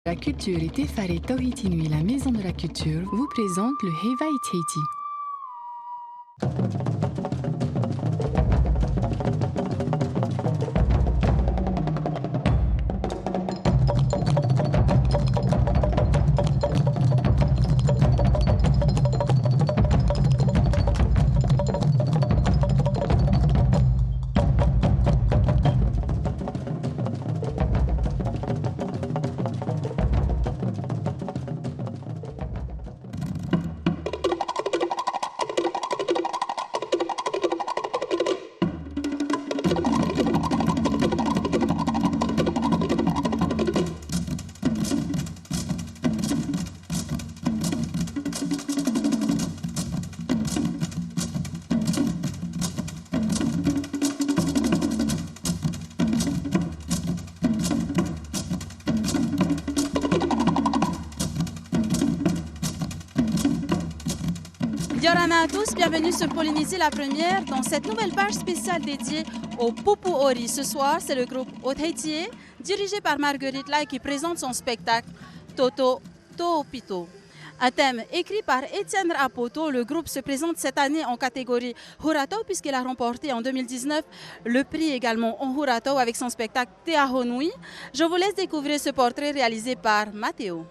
La culture et Tefare Tohitinui, la maison de la culture, vous présente le Heva Iteiti. Yorana à tous, bienvenue sur Polynésie la première dans cette nouvelle page spéciale dédiée au Pupu Ori. Ce soir, c'est le groupe Otaitié, dirigé par Marguerite Lai, qui présente son spectacle Toto Toopito. Un thème écrit par Étienne Rapoto, le groupe se présente cette année en catégorie Huratau puisqu'il a remporté en 2019 le prix également en Huratau avec son spectacle Te Ahonui. Je vous laisse découvrir ce portrait réalisé par Mathéo.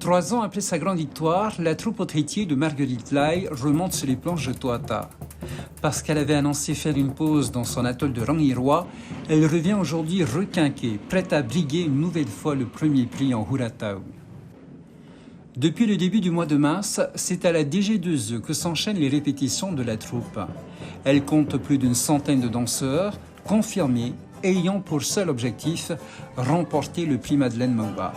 3 ans après sa grande victoire, la troupe Otaitié de Marguerite Lai remonte sur les planches de Toata. Parce qu'elle avait annoncé faire une pause dans son atoll de Rangiroa, elle revient aujourd'hui requinquée, prête à briguer une nouvelle fois le premier prix en Huratau. Depuis le début du mois de mars, c'est à la DG2E que s'enchaînent les répétitions de la troupe. Elle compte plus d'une centaine de danseurs, confirmés, ayant pour seul objectif remporter le prix Madeleine Maua.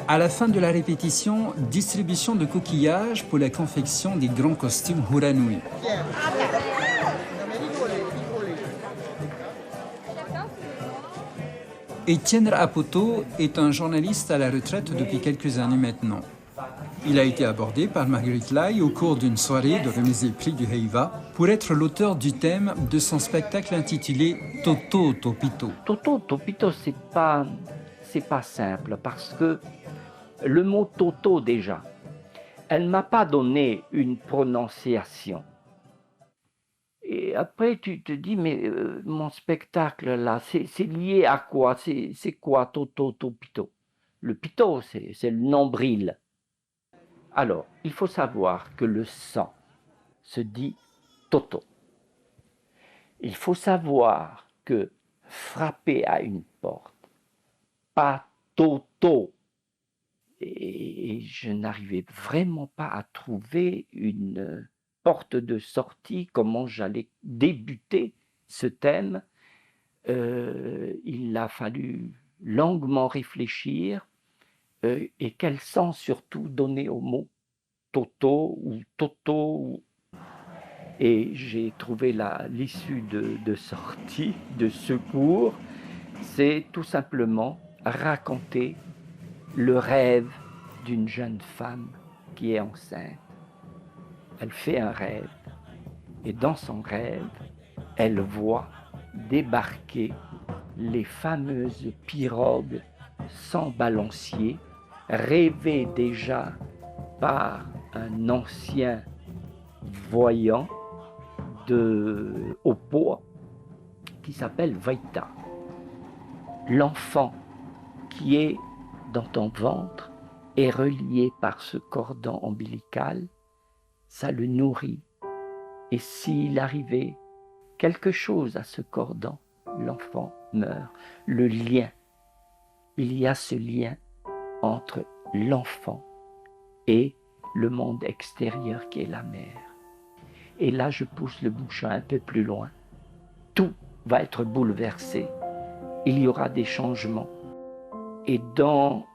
À la fin de la répétition, distribution de coquillages pour la confection des grands costumes Huranui. Étienne Rapoto est un journaliste à la retraite depuis quelques années maintenant. Il a été abordé par Marguerite Lai au cours d'une soirée de remise des prix du Heiva pour être l'auteur du thème de son spectacle intitulé Toto Topito. Toto Topito, c'est pas simple parce que le mot Toto, déjà, elle ne m'a pas donné une prononciation. Et après, tu te dis, mais mon spectacle, là, c'est lié à quoi? C'est quoi Toto Topito? Le pito, c'est le nombril. Alors, il faut savoir que le sang se dit Toto. Il faut savoir que frapper à une porte, pas Toto. Et je n'arrivais vraiment pas à trouver une porte de sortie, comment j'allais débuter ce thème. Il a fallu longuement réfléchir et quel sens surtout donner au mot Toto ou Toto. Et j'ai trouvé l'issue de sortie, de secours, c'est tout simplement raconter le rêve d'une jeune femme qui est enceinte. Elle fait un rêve et dans son rêve, elle voit débarquer les fameuses pirogues sans balancier, rêvées déjà par un ancien voyant de Oppo qui s'appelle Vaita. L'enfant qui est dans ton ventre est relié par ce cordon ombilical, ça le nourrit. Et s'il arrivait quelque chose à ce cordon, l'enfant meurt. Le lien, il y a ce lien entre l'enfant et le monde extérieur qui est la mère. Et là, je pousse le bouchon un peu plus loin. Tout va être bouleversé. Il y aura des changements. Et dans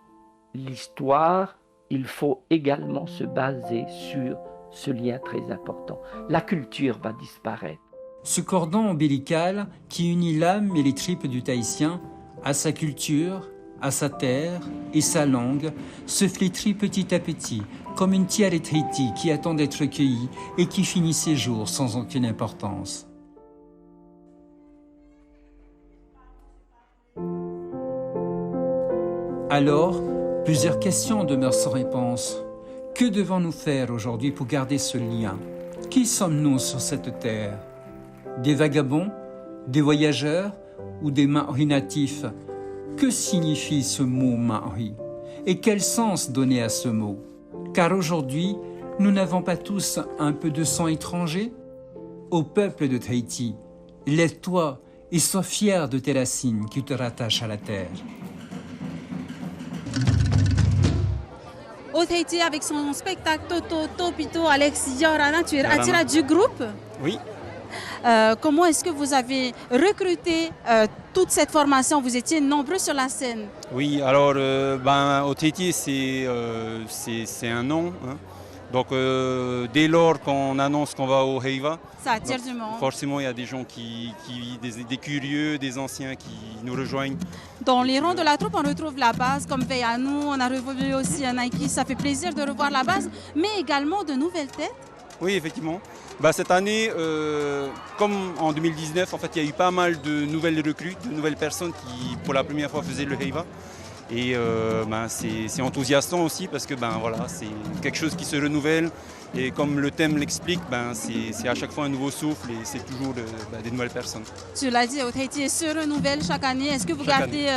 l'histoire, il faut également se baser sur ce lien très important. La culture va disparaître. Ce cordon ombilical qui unit l'âme et les tripes du Tahitien à sa culture, à sa terre et sa langue, se flétrit petit à petit, comme une tiare Tahiti qui attend d'être cueillie et qui finit ses jours sans aucune importance. Alors, plusieurs questions demeurent sans réponse. Que devons-nous faire aujourd'hui pour garder ce lien? Qui sommes-nous sur cette terre? Des vagabonds? Des voyageurs? Ou des Maori natifs? Que signifie ce mot Maori? Et quel sens donner à ce mot? Car aujourd'hui, nous n'avons pas tous un peu de sang étranger? Au peuple de Tahiti, lève-toi et sois fier de tes racines qui te rattachent à la terre. Au Tahiti, avec son spectacle Toto Topito, Alex Yorana, tu es Atira du groupe. Oui. Comment est-ce que vous avez recruté toute cette formation? Vous étiez nombreux sur la scène. Oui, alors au Tahiti, c'est un nom. Hein. Donc dès lors qu'on annonce qu'on va au Heiva, ça attire du monde. Forcément, il y a des gens des curieux, des anciens qui nous rejoignent. Dans les rangs de la troupe, on retrouve la base comme Veyanu, on a revu aussi un Nike, ça fait plaisir de revoir la base, mais également de nouvelles têtes. Oui, effectivement. Cette année, comme en 2019, en fait, il y a eu pas mal de nouvelles recrues, de nouvelles personnes qui, pour la première fois, faisaient le Heiva. Et c'est enthousiasmant aussi parce que voilà, c'est quelque chose qui se renouvelle. Et comme le thème l'explique, c'est à chaque fois un nouveau souffle et c'est toujours des nouvelles personnes. Tu l'as dit, au Tahiti se renouvelle chaque année. Est-ce que vous gardez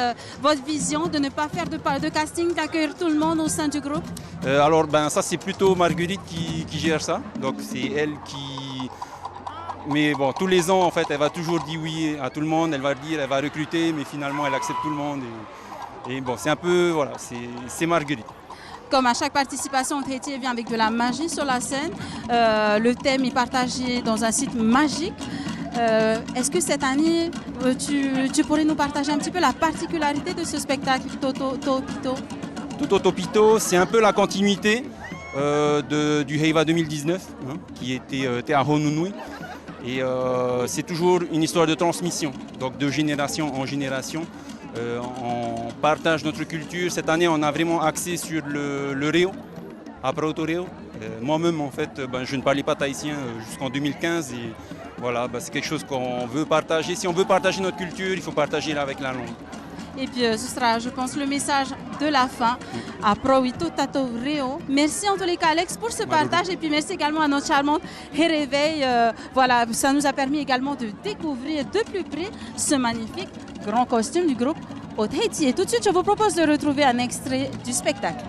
votre vision de ne pas faire de casting, d'accueillir tout le monde au sein du groupe? Alors ça c'est plutôt Marguerite qui gère ça. Donc c'est elle qui... Mais bon, tous les ans en fait, elle va toujours dire oui à tout le monde. Elle va recruter, mais finalement elle accepte tout le monde. Et bon, c'est un peu, voilà, c'est Marguerite. Comme à chaque participation, Tahiti vient avec de la magie sur la scène. Le thème est partagé dans un site magique. Est-ce que cette année, tu pourrais nous partager un petit peu la particularité de ce spectacle Toto Topito? Toto Topito, c'est un peu la continuité du Heiva 2019, hein, qui était à Honunui. Et c'est toujours une histoire de transmission, donc de génération en génération. On partage notre culture. Cette année, on a vraiment axé sur le reo, Apraoto Reo. Moi-même, en fait, je ne parlais pas tahitien jusqu'en 2015. Et voilà, c'est quelque chose qu'on veut partager. Si on veut partager notre culture, il faut partager avec la langue. Et puis, ce sera, je pense, le message de la fin. Apraoto Tato Reo. Merci en tous les cas, Alex, pour ce partage. Et puis, merci également à notre charmante Herevei. Voilà, ça nous a permis également de découvrir de plus près ce magnifique grand costume du groupe au Tahiti. Et tout de suite, je vous propose de retrouver un extrait du spectacle.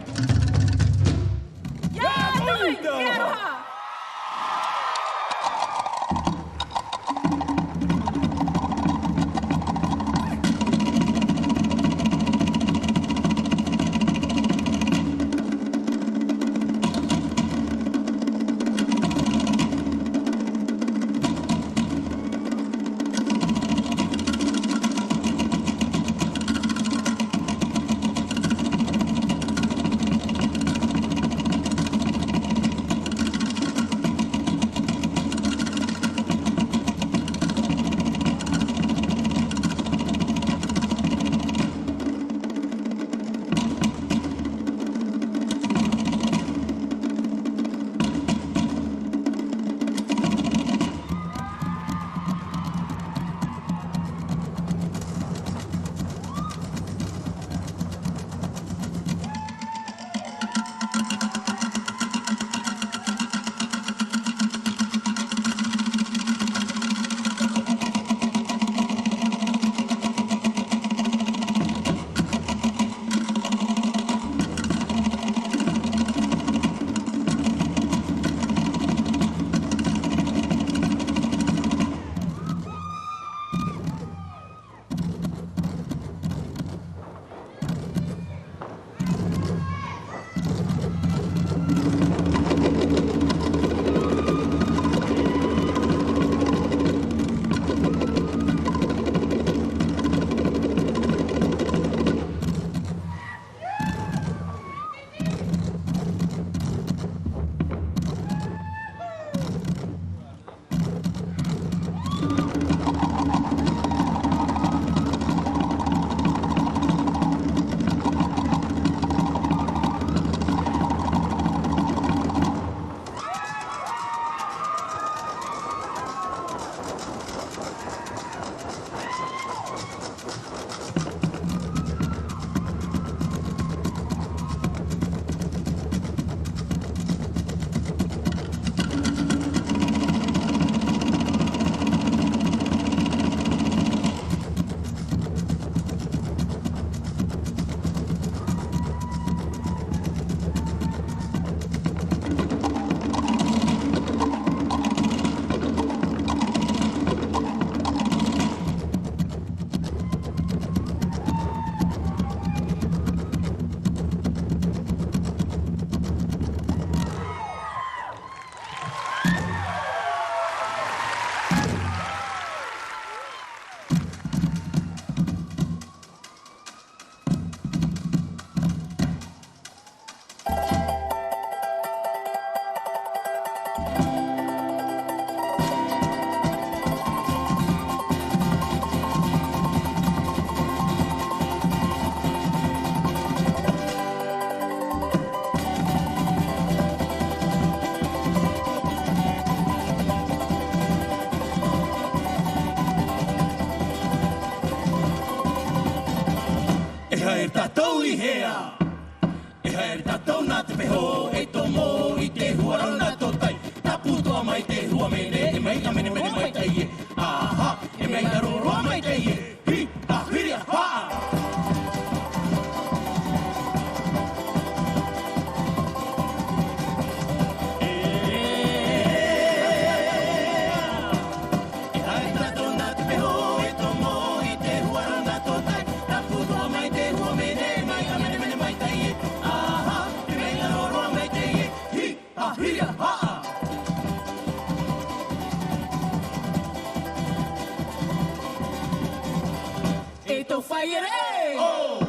tau whaiere o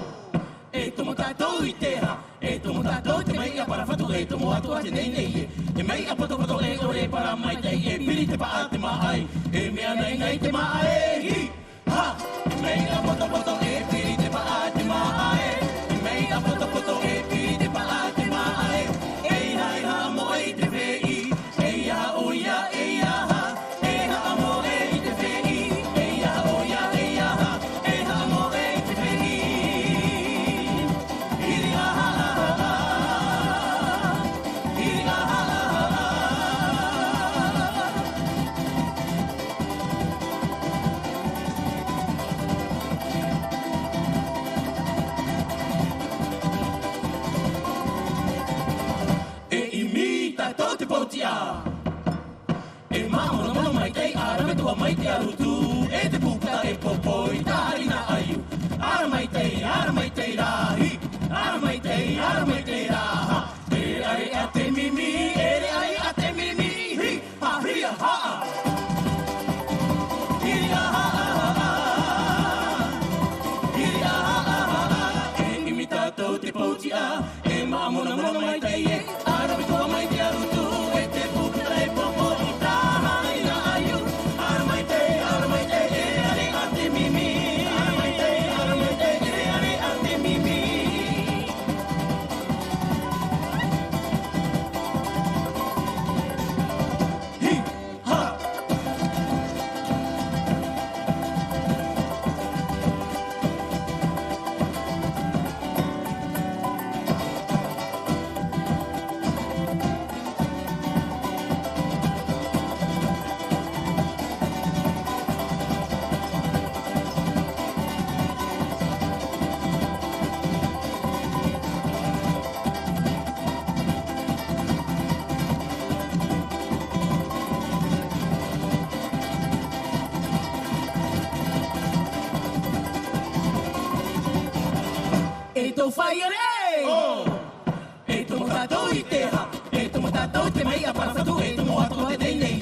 e tomo tātou I te ha e tomo tātou te mei a para whatu e tomo atua te nei nei e mei a poto poto e ore para mai tei e piri te paa te maai e mea nei nei te maai hi ha e mei a poto poto e piri te paa te maai e mei a poto poto e piri te paa te maai e hai ha mo e te vei e ha o ia e ha e ha mo e te vei e ha o ia e ha e ha mo e te vei iri ha iri ha e imita tote potia e mamono mono mai tei ara me tua mai te arutu e te puka e popoi tarina ayu ara mai tei rahi ara mai tei raha e ai a te mimi e ai a te mimi hi ha ria ha ria ha ria ha e imita tote potia e mamono mono mai tei ara me tua mai te arutu e te puka e popoi tarina ayu ara mai tei e ai a te mimi ara mai tei e ai a te mimi hi ha e tau whaiere o e tomo tātou I te ha e tomo tātou te mei a para whatu e tomo atua te nei nei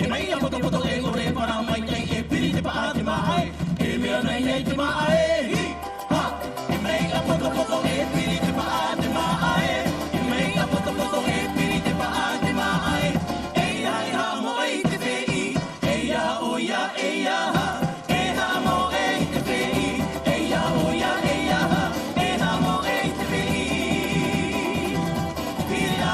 e mei a poto poto e ore para mai tei e piri te paa te maai e mea nei nei te maai hi ha e mei a poto poto e piri te paa te maai e mei a poto poto e piri te paa te maai e hai ha mo e te vei e ia o ia e ia ha e ha mo e te vei e ia o ia e ia ha e ha mo e te vei iri ha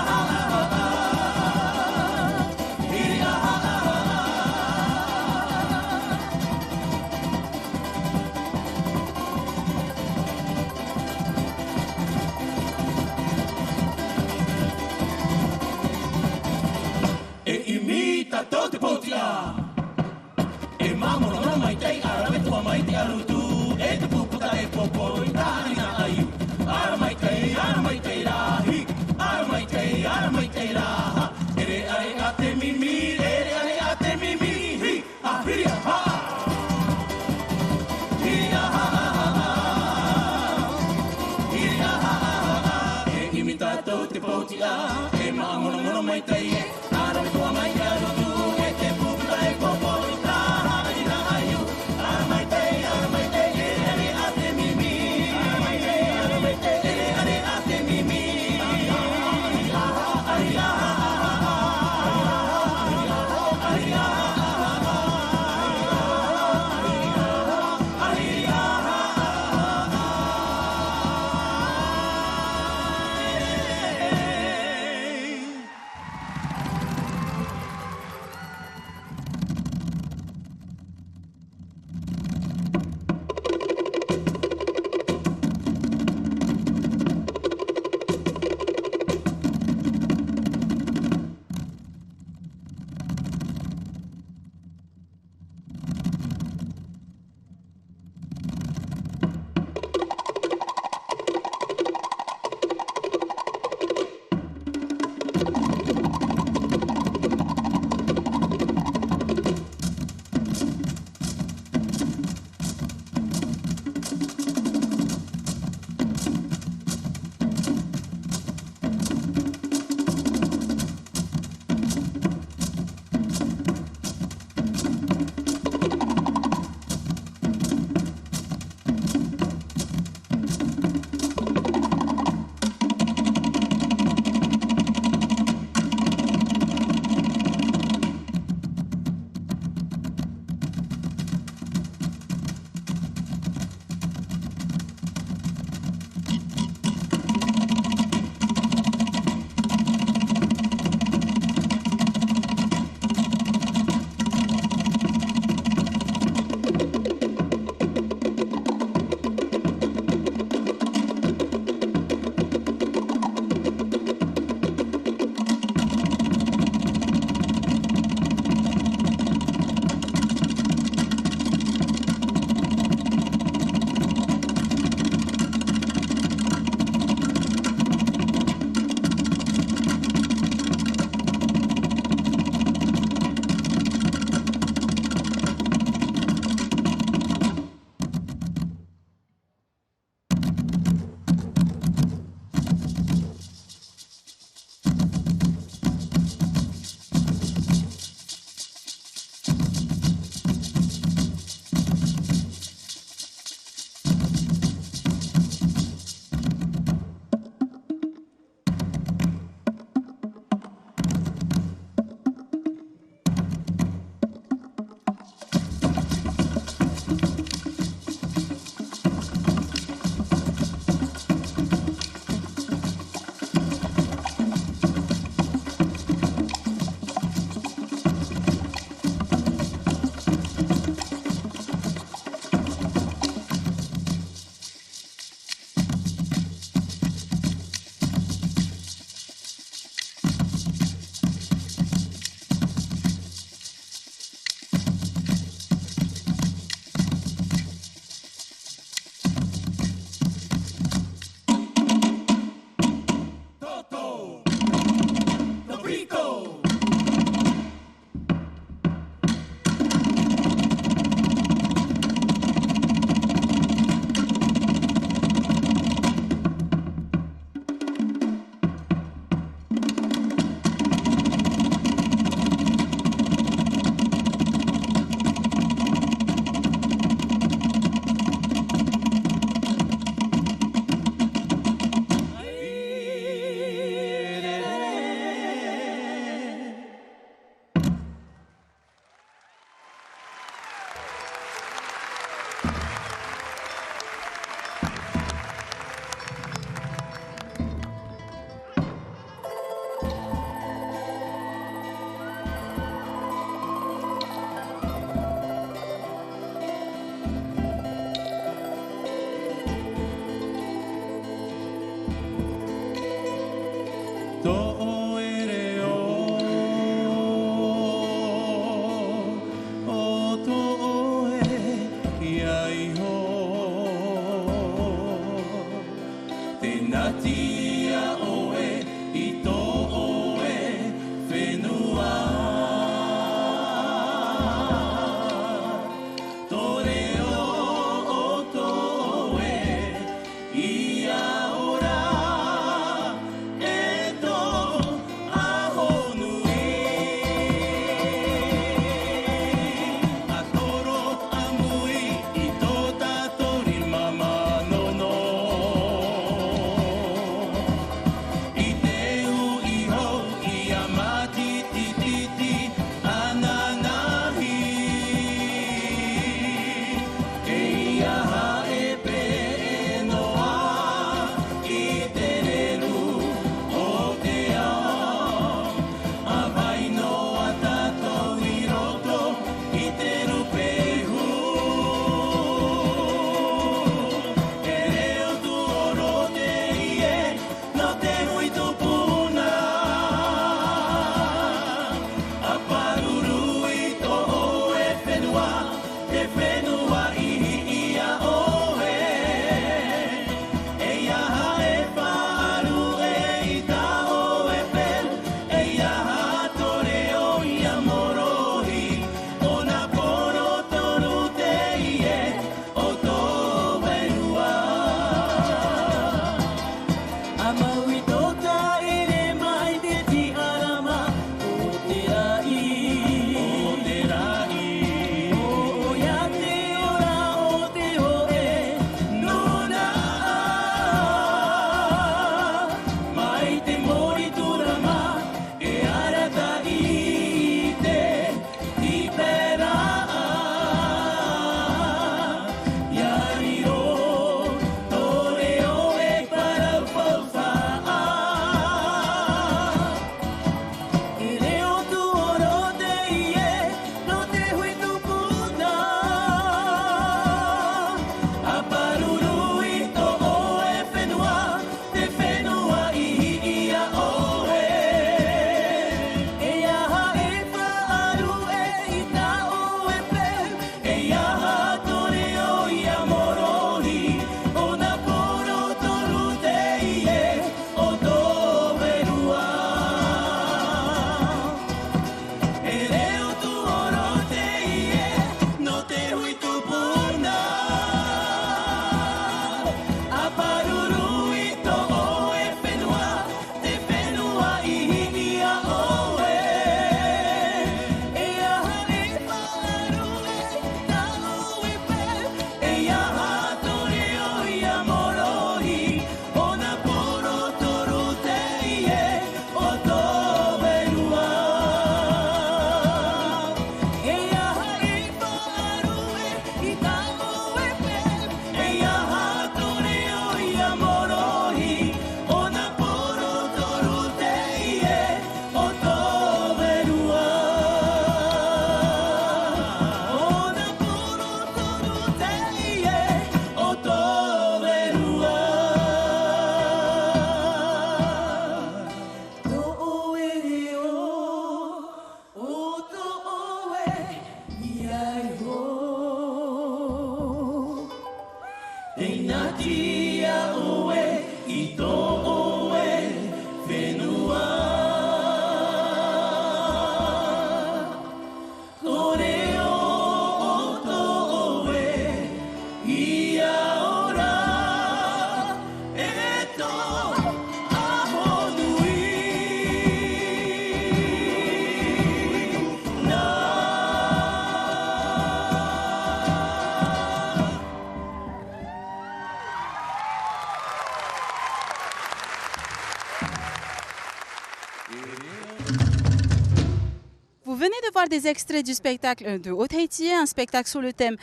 venez de voir des extraits du spectacle de Haute Haïti, un spectacle sur le thème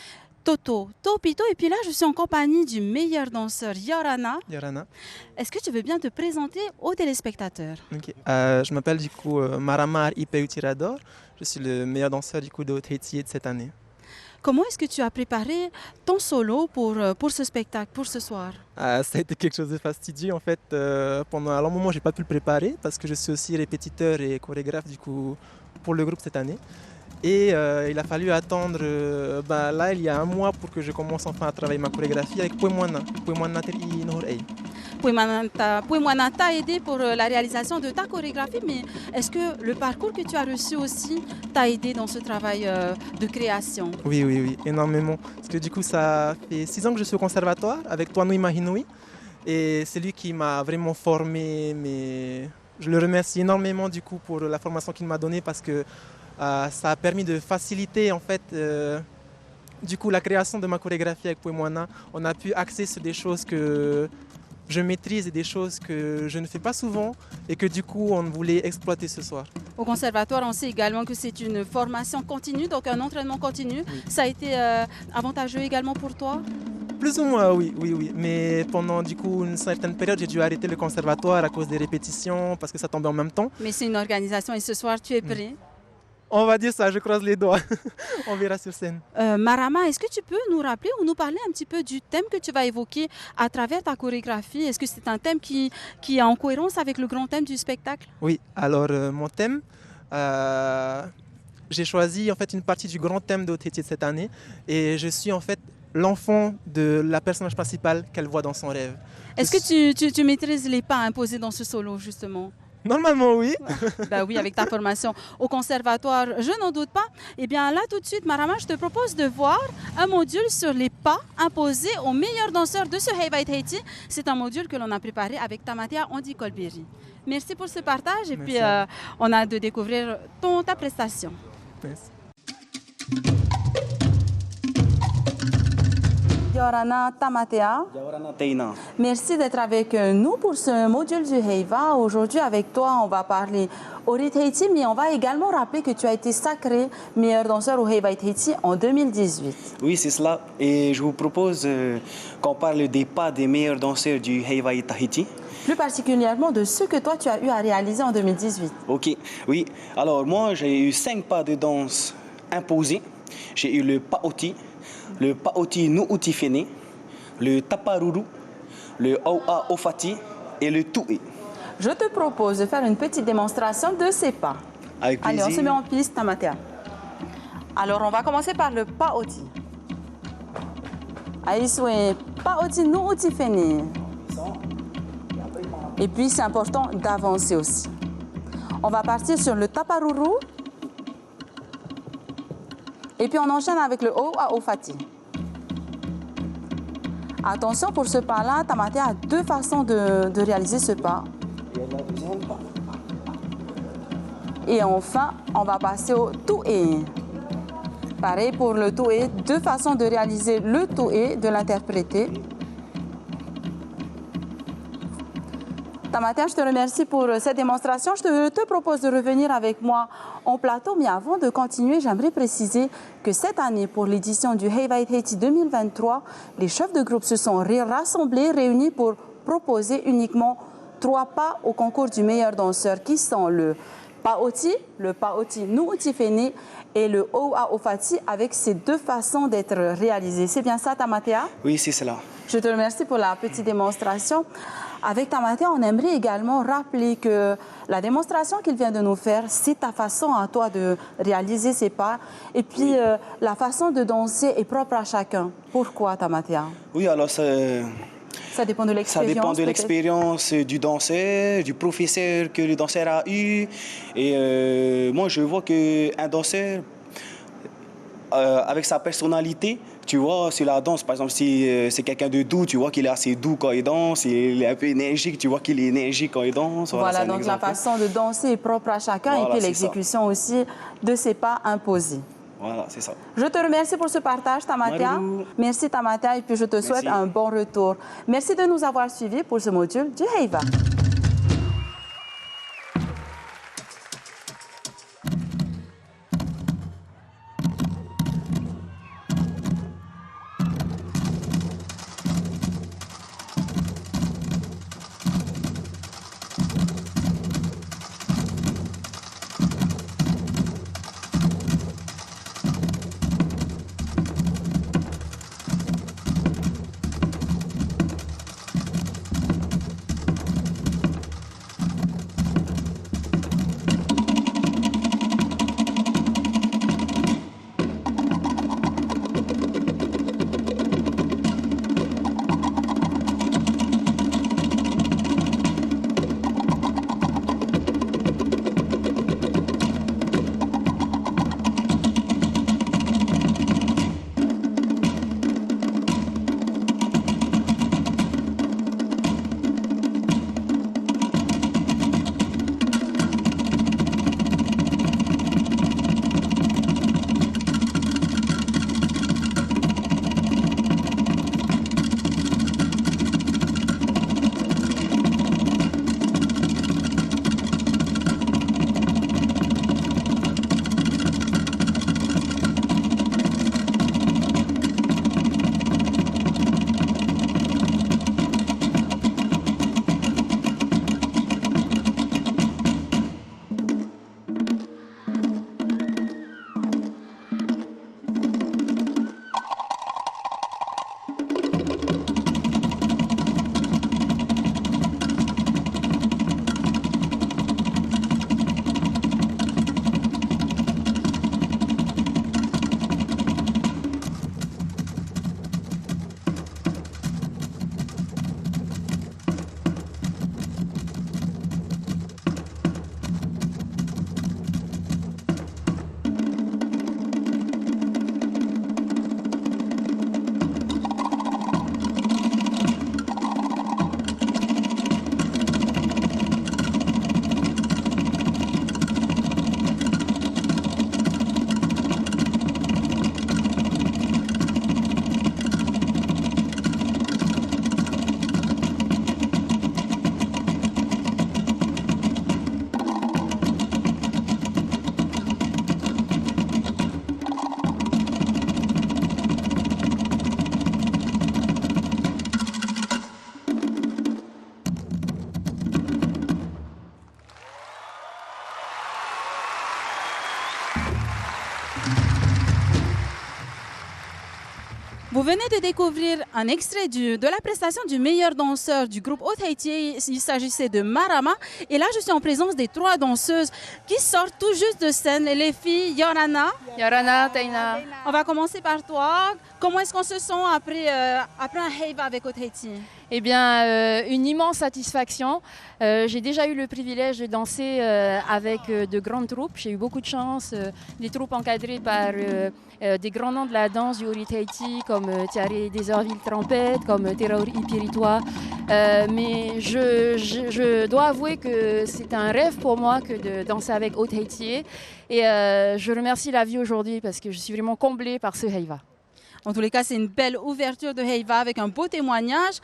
Toto, Topito. Et puis là, je suis en compagnie du meilleur danseur Yorana. Yorana. Est-ce que tu veux bien te présenter aux téléspectateurs? Ok. Je m'appelle du coup Maramar Ipeuitirador. Je suis le meilleur danseur du coup de Haute Haïti de cette année. Comment est-ce que tu as préparé ton solo pour ce spectacle, pour ce soir? Ça a été quelque chose de fastidieux en fait. Pendant un long moment, j'ai pas pu le préparer parce que je suis aussi répétiteur et chorégraphe du coup pour le groupe cette année. Et il a fallu attendre là il y a un mois pour que je commence enfin à travailler ma chorégraphie avec Pouemouana Teri Nohorei. Pouemouana t'a aidé pour la réalisation de ta chorégraphie, mais est-ce que le parcours que tu as reçu aussi t'a aidé dans ce travail de création? Oui, énormément. Parce que du coup, ça fait 6 ans que je suis au conservatoire avec Toanui Mahinoui. Et c'est lui qui m'a vraiment formé. Mais je le remercie énormément du coup pour la formation qu'il m'a donnée parce que ça a permis de faciliter en fait du coup la création de ma chorégraphie avec Pouemouana. On a pu axer sur des choses que je maîtrise et des choses que je ne fais pas souvent et que du coup on voulait exploiter ce soir. Au conservatoire, on sait également que c'est une formation continue, donc un entraînement continu. Oui. Ça a été avantageux également pour toi? Plus ou moins, oui. Mais pendant du coup une certaine période, j'ai dû arrêter le conservatoire à cause des répétitions parce que ça tombait en même temps. Mais c'est une organisation et ce soir, tu es prêt? On va dire ça, je croise les doigts. On verra sur scène. Marama, est-ce que tu peux nous rappeler ou nous parler un petit peu du thème que tu vas évoquer à travers ta chorégraphie? Est-ce que c'est un thème qui est en cohérence avec le grand thème du spectacle? Oui, alors mon thème, j'ai choisi en fait une partie du grand thème de Haute Haïti de cette année et je suis en fait l'enfant de la personnage principale qu'elle voit dans son rêve. Est-ce que tu maîtrises les pas imposés dans ce solo justement? Normalement, oui. Ben oui, avec ta formation au conservatoire, je n'en doute pas. Eh bien là, tout de suite, Marama, je te propose de voir un module sur les pas imposés aux meilleurs danseurs de ce Hey White Haiti. C'est un module que l'on a préparé avec Tamatea Andy Colberry. Merci pour ce partage et Merci. puis on a hâte de découvrir ta prestation. Merci. Yorana Tamatea. Merci d'être avec nous pour ce module du Heiva. Aujourd'hui, avec toi, on va parler Haute Haïti, mais on va également rappeler que tu as été sacré meilleur danseur au Heiva Haïti en 2018. Oui, c'est cela. Et je vous propose qu'on parle des pas des meilleurs danseurs du Heiva Tahiti. Plus particulièrement de ceux que toi, tu as eu à réaliser en 2018. Ok, oui. Alors, moi, j'ai eu 5 pas de danse imposés. J'ai eu le paoti, le paoti nuuti fene, le taparuru, le aua ofati et le toué. Je te propose de faire une petite démonstration de ces pas. Avec plaisir. Allez, on se met en piste, Tamatea. Alors, on va commencer par le paoti. Aïsoué, paoti nuuti fene. Et puis, c'est important d'avancer aussi. On va partir sur le taparuru. Et puis, on enchaîne avec le aua ofati. Attention, pour ce pas-là, Tamatea a 2 façons de réaliser ce pas. Et enfin, on va passer au toué. Pareil pour le toué, 2 façons de réaliser le toué, de l'interpréter. Tamatea, je te remercie pour cette démonstration. Je te propose de revenir avec moi en plateau. Mais avant de continuer, j'aimerais préciser que cette année, pour l'édition du Hey White Haiti 2023, les chefs de groupe se sont rassemblés, réunis pour proposer uniquement 3 pas au concours du meilleur danseur, qui sont le paoti nuuti fene et le aua ofati, avec ces 2 façons d'être réalisées. C'est bien ça, Tamatea? Oui, c'est cela. Je te remercie pour la petite démonstration. Avec Tamatea, on aimerait également rappeler que la démonstration qu'il vient de nous faire, c'est ta façon à toi de réaliser ces pas. Et puis, la façon de danser est propre à chacun. Pourquoi, Tamatea? Oui, alors Ça dépend de l'expérience. Ça dépend de l'expérience du danseur, du professeur que le danseur a eu. Et moi, je vois qu'un danseur, avec sa personnalité, tu vois, sur la danse, par exemple, si c'est quelqu'un de doux, tu vois qu'il est assez doux quand il danse, il est un peu énergique, tu vois qu'il est énergique quand il danse. Voilà, donc la façon de danser est propre à chacun, voilà, et puis l'exécution aussi de ces pas imposés. Voilà, c'est ça. Je te remercie pour ce partage, Tamatea. Marou. Merci, Tamatea, et puis je te souhaite un bon retour. Merci de nous avoir suivis pour ce module du Heiva. Vous venez de découvrir un extrait de la prestation du meilleur danseur du groupe Haute Haïti. Il s'agissait de Marama. Et là, je suis en présence des 3 danseuses qui sortent tout juste de scène. Les filles, Yorana. Yorana, Taina. On va commencer par toi. Comment est-ce qu'on se sent après un Heiva avec Haute Haïti? Eh bien, une immense satisfaction. J'ai déjà eu le privilège de danser avec de grandes troupes. J'ai eu beaucoup de chance. Des troupes encadrées par des grands noms de la danse du Haute Haïti, comme Thierry Desorville-Trampette, comme Terraouri Piritois. Mais je dois avouer que c'est un rêve pour moi que de danser avec Haute Haïti. Et je remercie la vie aujourd'hui parce que je suis vraiment comblée par ce Heiva. En tous les cas, c'est une belle ouverture de Heiva avec un beau témoignage.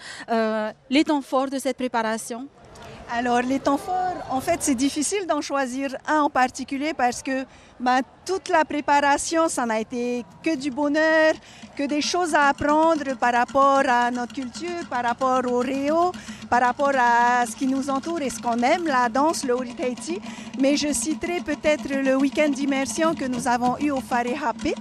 Les temps forts de cette préparation? Alors, les temps forts, en fait, c'est difficile d'en choisir un en particulier parce que toute la préparation, ça n'a été que du bonheur, que des choses à apprendre par rapport à notre culture, par rapport au réo, par rapport à ce qui nous entoure et ce qu'on aime, la danse, le Haute Haïti. Mais je citerai peut-être le week-end d'immersion que nous avons eu au Fare Happé.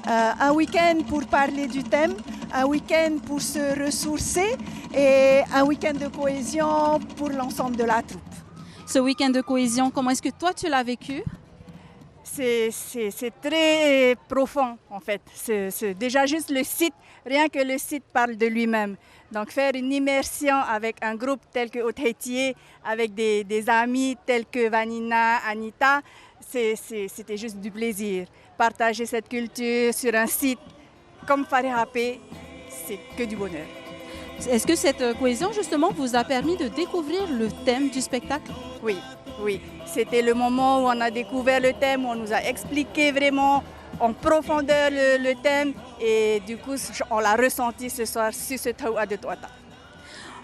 Un week-end pour parler du thème, un week-end pour se ressourcer et un week-end de cohésion pour l'ensemble de la troupe. Ce week-end de cohésion, comment est-ce que toi tu l'as vécu? C'est très profond en fait. C'est déjà juste le site, rien que le site parle de lui-même. Donc faire une immersion avec un groupe tel que Haute Haïti, avec des amis tels que Vanina, Anita, c'était juste du plaisir. Partager cette culture sur un site comme Fare Happé, c'est que du bonheur. Est-ce que cette cohésion justement vous a permis de découvrir le thème du spectacle? Oui, oui. C'était le moment où on a découvert le thème, où on nous a expliqué vraiment en profondeur le thème et du coup on l'a ressenti ce soir sur ce Taoua de Touata.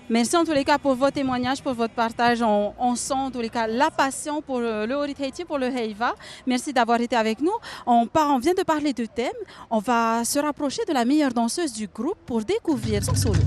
Merci en tous les cas pour votre témoignage, pour votre partage. On sent en tous les cas la passion pour le Haute Haïti, pour le Heiva. Merci d'avoir été avec nous. On vient de parler de thème. On va se rapprocher de la meilleure danseuse du groupe pour découvrir son solo.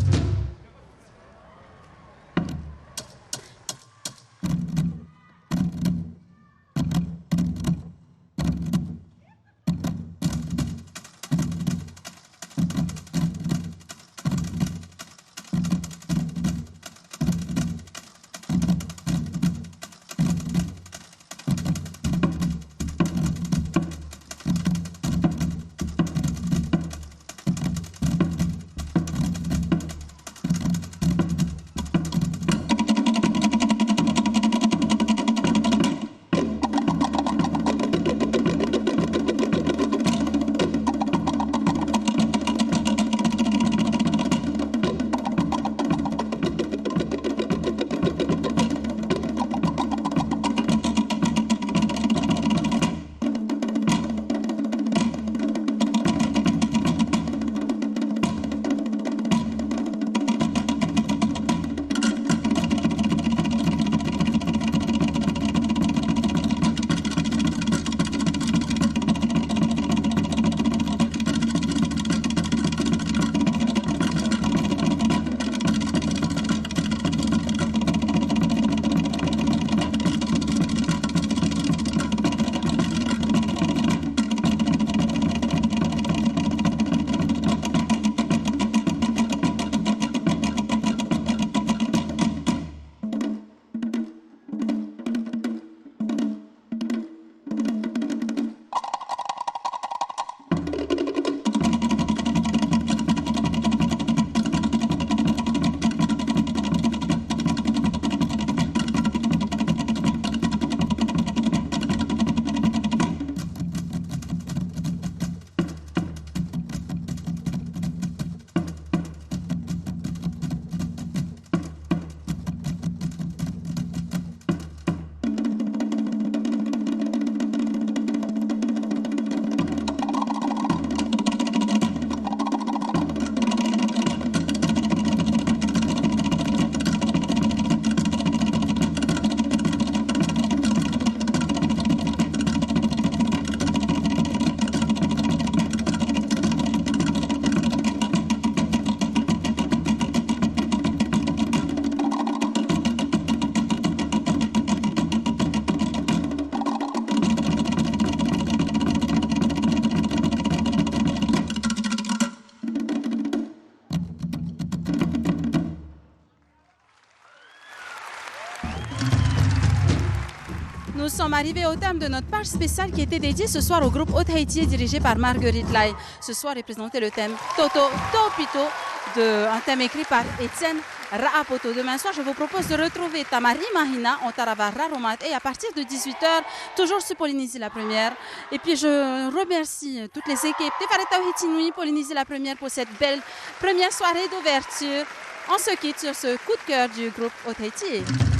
Nous sommes arrivés au terme de notre page spéciale qui était dédiée ce soir au groupe Haute Haïti dirigé par Marguerite Lai. Ce soir est présenté le thème Toto Topito, un thème écrit par Étienne Raapoto. Demain soir, je vous propose de retrouver Tamari Mahina en Taravar Raromat et à partir de 18h, toujours sur Polynésie la Première. Et puis je remercie toutes les équipes Tefareta Hitinui, Polynésie la Première pour cette belle première soirée d'ouverture. On se quitte sur ce coup de cœur du groupe Haute Haïti.